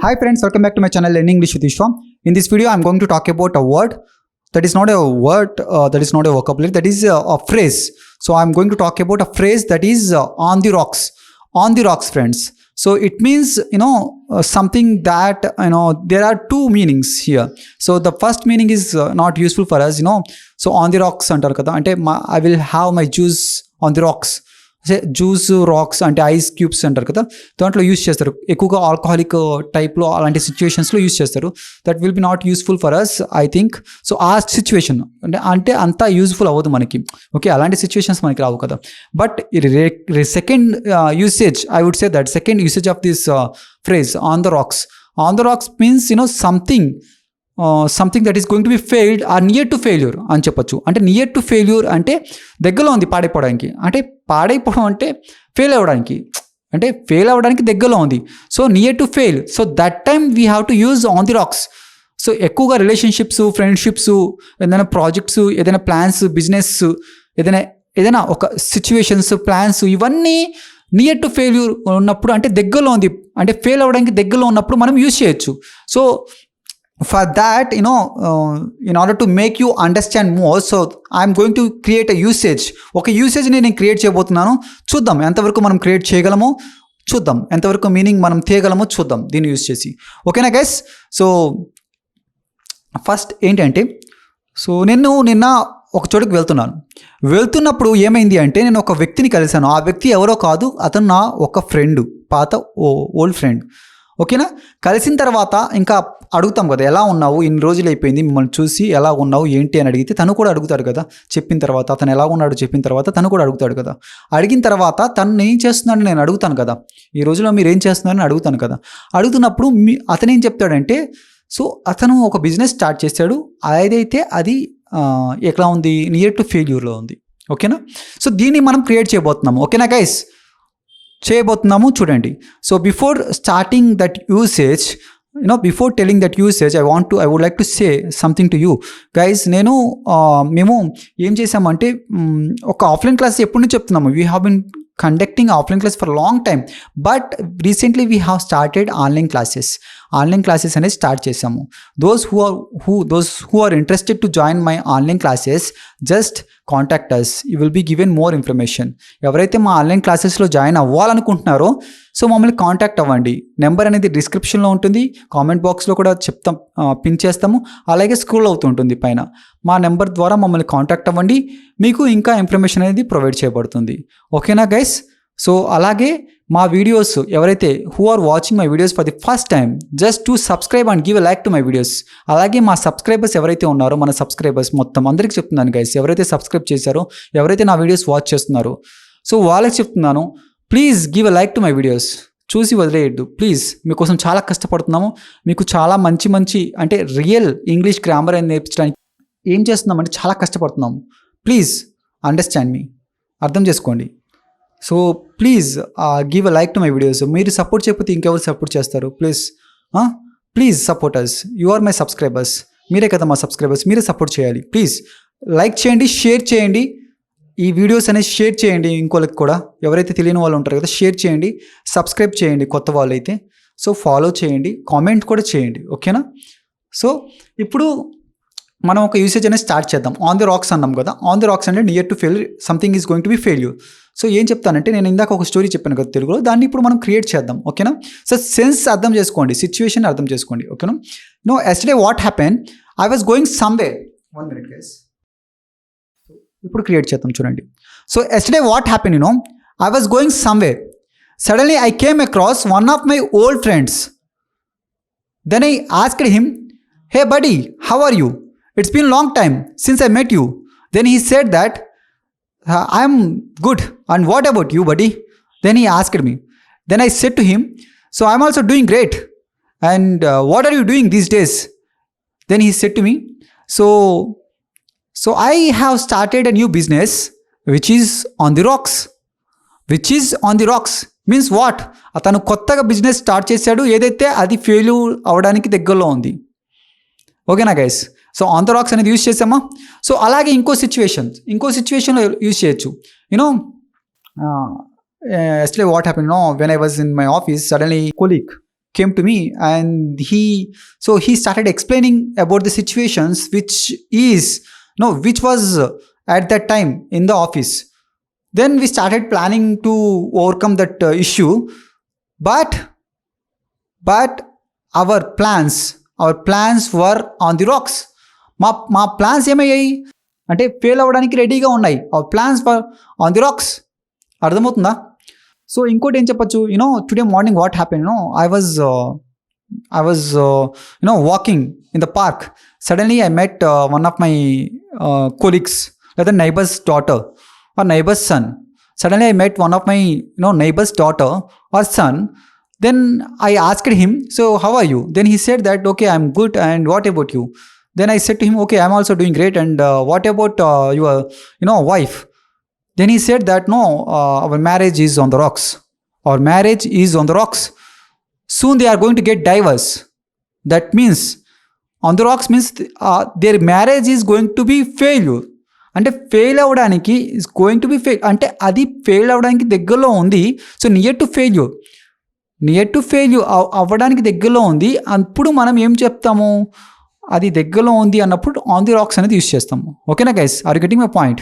Hi friends, welcome back to my channel Learning English with Vishwa. In this video, I'm going to talk about a word that is not a word, that is not a vocabulary, that is a phrase. So I'm going to talk about a phrase that is on the rocks. On the rocks, friends. So it means, something that, there are two meanings here. So the first meaning is not useful for us, So on the rocks antaru kada. Ante I will have my juice on the rocks. Juice rocks అంటే ice cubes అంటారు కదా, దాంట్లో use చేస్తారు ఎక్కువగా. Alcoholic టైప్లో అలాంటి సిచ్యువేషన్స్లో use చేస్తారు. That will be not useful for us, I think. So ఆ సిచ్యువేషన్ అంటే అంతా యూస్ఫుల్ అవ్వదు మనకి. ఓకే, అలాంటి సిచ్యువేషన్స్ మనకి రావు కదా. But second usage, I would say that second usage of this phrase on the rocks. On the rocks means something that is going to be failed or near to failure అని చెప్పొచ్చు. అంటే near to failure అంటే దగ్గరలో ఉంది పాడైపోవడానికి. అంటే పాడైపోవడం అంటే fail అవ్వడానికి, అంటే ఫెయిల్ అవ్వడానికి దగ్గరలో ఉంది. So near to fail, so that time we have to use on the rocks. So ఎక్కువగా రిలేషన్షిప్స్, ఫ్రెండ్షిప్స్, ఏదైనా ప్రాజెక్ట్స్, ఏదైనా ప్లాన్స్, బిజినెస్, ఏదైనా ఒక సిచ్యువేషన్స్, ప్లాన్స్, ఇవన్నీ నియర్ టు ఫెయిల్యూర్ ఉన్నప్పుడు, అంటే దగ్గరలో ఉంది, అంటే ఫెయిల్ అవ్వడానికి దగ్గరలో ఉన్నప్పుడు మనం యూజ్ చేయొచ్చు. So for that, in order to make you understand more, so I'm going to create a usage. ఒక యూసేజ్ని నేను క్రియేట్ చేయబోతున్నాను. చూద్దాం ఎంతవరకు మనం క్రియేట్ చేయగలమో, చూద్దాం ఎంతవరకు మీనింగ్ మనం తీయగలమో చూద్దాం దీన్ని యూజ్ చేసి. ఓకేనా గైస్? సో ఫస్ట్ ఏంటంటే, సో నేను నిన్న ఒక చోటుకి వెళ్తున్నప్పుడు ఏమైంది అంటే, నేను ఒక వ్యక్తిని కలిశాను. ఆ వ్యక్తి ఎవరో కాదు, అతను నా ఒక ఫ్రెండ్, పాత ఓల్డ్ ఫ్రెండ్. ఓకేనా? కలిసిన తర్వాత ఇంకా అడుగుతాం కదా, ఎలా ఉన్నావు, ఇన్ని రోజులు అయిపోయింది మిమ్మల్ని చూసి, ఎలా ఉన్నావు ఏంటి అని అడిగితే తను కూడా అడుగుతాడు కదా. చెప్పిన తర్వాత అతను ఎలా ఉన్నాడు చెప్పిన తర్వాత తను కూడా అడుగుతాడు కదా. అడిగిన తర్వాత తను ఏం చేస్తున్నాడని నేను అడుగుతాను కదా, ఈ రోజులో మీరు ఏం చేస్తున్నారని అడుగుతాను కదా. అడుగుతున్నప్పుడు అతను ఏం చెప్తాడంటే, సో అతను ఒక బిజినెస్ స్టార్ట్ చేశాడు, ఏదైతే అది ఎట్లా ఉంది, నియర్ టు ఫెయిల్యూర్లో ఉంది. ఓకేనా? సో దీన్ని మనం క్రియేట్ చేయబోతున్నాము. ఓకేనా గైస్? చేయబోతున్నాము, చూడండి. So before starting that usage, before telling that usage, I would like to say something to you guys. మేము ఏం చేసామంటే, ఒక ఆఫ్లైన్ క్లాస్ ఎప్పటి నుంచి చెప్తున్నాము, we have been conducting offline class for a long time, but recently we have started online classes అనేది start చేసాము. those who are interested to join my online classes, just contact us, you will be given more information. ఎవరైతే మా online క్లాసెస్లో join అవ్వాలనుకుంటున్నారో, so మమ్మల్ని contact అవ్వండి. Number అనేది డిస్క్రిప్షన్లో ఉంటుంది, కామెంట్ బాక్స్లో కూడా చెప్తాం, పిన్ చేస్తాము, అలాగే స్క్రోల్ అవుతుంటుంది పైన. మా నెంబర్ ద్వారా మమ్మల్ని కాంటాక్ట్ అవ్వండి, మీకు ఇంకా ఇన్ఫర్మేషన్ అనేది ప్రొవైడ్ చేయబడుతుంది. ఓకేనా గైస్? సో అలాగే మా వీడియోస్ ఎవరైతే who are watching my videos for the first time, just to subscribe and give a like to my videos. అలాగే మా సబ్స్క్రైబర్స్ ఎవరైతే ఉన్నారో, మన సబ్స్క్రైబర్స్ మొత్తం అందరికీ చెప్తున్నాను గైస్, ఎవరైతే సబ్స్క్రైబ్ చేశారో, ఎవరైతే నా వీడియోస్ వాచ్ చేస్తున్నారో, సో వాళ్ళకి చెప్తున్నాను, please give a like to my videos. చూసి వదిలేయద్దు ప్లీజ్, మీకోసం చాలా కష్టపడుతున్నాము. మీకు చాలా మంచి అంటే రియల్ ఇంగ్లీష్ గ్రామర్ అని నేర్పించడానికి ఏం చేస్తున్నామంటే చాలా కష్టపడుతున్నాము. ప్లీజ్ అండర్స్టాండ్ మీ, అర్థం చేసుకోండి. So please give a like to my videos. మీరు సపోర్ట్ చేయకపోతే ఇంకెవరు సపోర్ట్ చేస్తారు? Please support us, you are my subscribers. మీరే కదా మా సబ్స్క్రైబర్స్, మీరే సపోర్ట్ చేయాలి. ప్లీజ్ లైక్ చేయండి, షేర్ చేయండి, ఈ వీడియోస్ అనేది షేర్ చేయండి ఇంకోళ్ళకి కూడా. ఎవరైతే తెలియని వాళ్ళు ఉంటారు కదా, షేర్ చేయండి, సబ్స్క్రైబ్ చేయండి కొత్త వాళ్ళు అయితే. సో ఫాలో చేయండి, కామెంట్ కూడా చేయండి. ఓకేనా? సో ఇప్పుడు మనం ఒక యూసేజ్ అనేది స్టార్ట్ చేద్దాం. ఆన్ ది రాక్స్ అన్నాం కదా. ఆన్ ది రాక్స్ అంటే near to fail, something is going to B failure. So ఏం చెప్తానంటే, నేను ఇందాక ఒక స్టోరీ చెప్పాను కదా తెలుగులో, దాన్ని ఇప్పుడు మనం క్రియేట్ చేద్దాం. ఓకేనా? సో సెన్స్ అర్థం చేసుకోండి, సిచ్యువేషన్ అర్థం చేసుకోండి. ఓకేనా? Yesterday what happen, I was going somewhere. 1 minute guys, ఇప్పుడు క్రియేట్ చేద్దాం చూడండి. So yesterday what happen, I was going somewhere, suddenly I came across one of my old friends. Then I asked him, hey buddy, how are you? It's been a long time since I met you. Then he said that, I am good. And what about you, buddy? Then he asked me. Then I said to him, so I'm also doing great. And what are you doing these days? Then he said to me, so I have started a new business which is on the rocks. Which is on the rocks means what? అతను కొత్తగా business start చేశాడు, ఏదైతే అది failure అవడానికి దగ్గరలో ఉంది. ఓకేనా guys? So on the racks అనేది యూజ్ చేసామా? సో అలాగే ఇంకో సిచ్యువేషన్లో యూజ్ చేయొచ్చు. Yesterday what happen, when I was in my office, suddenly colleague came to me, and he started explaining about the situations which was at that time in the office. Then we started planning to overcome that issue, but our plans were on the rocks. మా plans ఏమయ్యాయి అంటే fail అవ్వడానికి రెడీగా ఉన్నాయి. Our plans for on the rocks. అర్థమవుతుందా? So ఇంకోటి ఏం చెప్పచ్చు, today morning what happen, I was walking in the park. Suddenly I met one of my colleagues, లేదా neighbour's daughter or neighbor's son. Suddenly I met one of my neighbor's daughter or son. Then I asked him, so how are you? Then he said that, okay, I'm good, and what about you? Then I said to him, okay, I'm also doing great, and what about your wife? Then he said that, no, our marriage is on the rocks. Our marriage is on the rocks. Soon they are going to get divorce. That means on the rocks means their marriage is going to be failure. అంటే fail అవ్వడానికి is going to B fail, అంటే అది fail అవ్వడానికి దగ్గరలో ఉంది. So near to failure అవ్వడానికి దగ్గరలో ఉంది. అప్పుడు మనం ఏం చెప్తాము, అది దగ్గరలో ఉంది అన్నప్పుడు ఆన్ ది రాక్స్ అనేది యూస్ చేస్తాము. ఓకేనా guys, are you getting my point?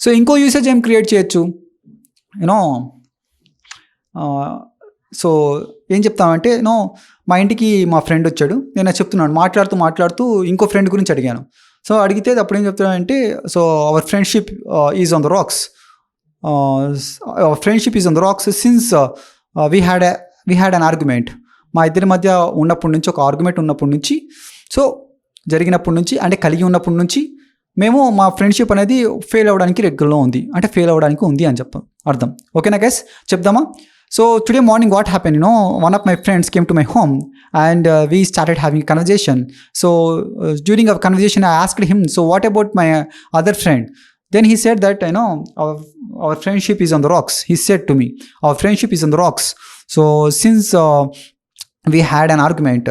So ఇంకో యూసేజ్ ఏం క్రియేట్ చేయొచ్చు, సో ఏం చెప్తామంటే, మా ఇంటికి మా ఫ్రెండ్ వచ్చాడు, నేను చెప్తున్నాను మాట్లాడుతూ ఇంకో ఫ్రెండ్ గురించి అడిగాను. సో అడిగితే అప్పుడు ఏం చెప్తానంటే, so our friendship is on the racks. Since we had an argument. మా ఇద్దరి మధ్య ఉన్నప్పటి నుంచి, ఒక ఆర్గ్యుమెంట్ ఉన్నప్పటి నుంచి, సో జరిగినప్పటి నుంచి, అంటే కలిగి ఉన్నప్పటి నుంచి మేము మా ఫ్రెండ్షిప్ అనేది ఫెయిల్ అవ్వడానికి రెగ్యులర్లో ఉంది, అంటే ఫెయిల్ అవ్వడానికి ఉంది అని అర్థం. ఓకేనా guys, చెప్దామా? So today morning what happened, one of my friends came to my home, and we started having a conversation. So during our conversation I asked him, so what about my other friend? Then he said that, our friendship is on the rocks. He said to me, our friendship is on the rocks. So since we had an argument.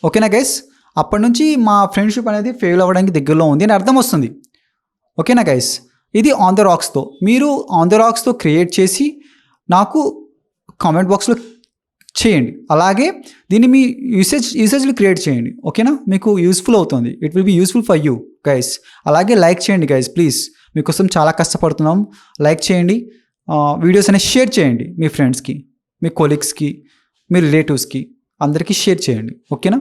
ఓకేనా guys, అప్పటి నుంచి మా friendship అనేది fail అవ్వడానికి దగ్గరలో ఉంది అని అర్థం వస్తుంది. ఓకేనా గైస్, ఇది ఆన్ ద రాక్స్తో. మీరు ఆన్ ద రాక్స్తో క్రియేట్ చేసి నాకు కామెంట్ బాక్స్లో చేయండి. అలాగే దీన్ని మీ యూసేజ్లు క్రియేట్ చేయండి. ఓకేనా, మీకు యూస్ఫుల్ అవుతుంది. It will be useful for you guys. అలాగే లైక్ చేయండి గైస్, ప్లీజ్. మీకోసం చాలా కష్టపడుతున్నాం. లైక్ చేయండి, వీడియోస్ అనేవి షేర్ చేయండి మీ ఫ్రెండ్స్కి, మీ కొలీగ్స్కి, మీ రిలేటివ్స్కి, అందరికీ షేర్ చేయండి. ఓకేనా,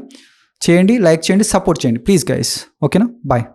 చేయండి, లైక్ చేయండి, సపోర్ట్ చేయండి ప్లీజ్ గైస్. ఓకేనా, బాయ్.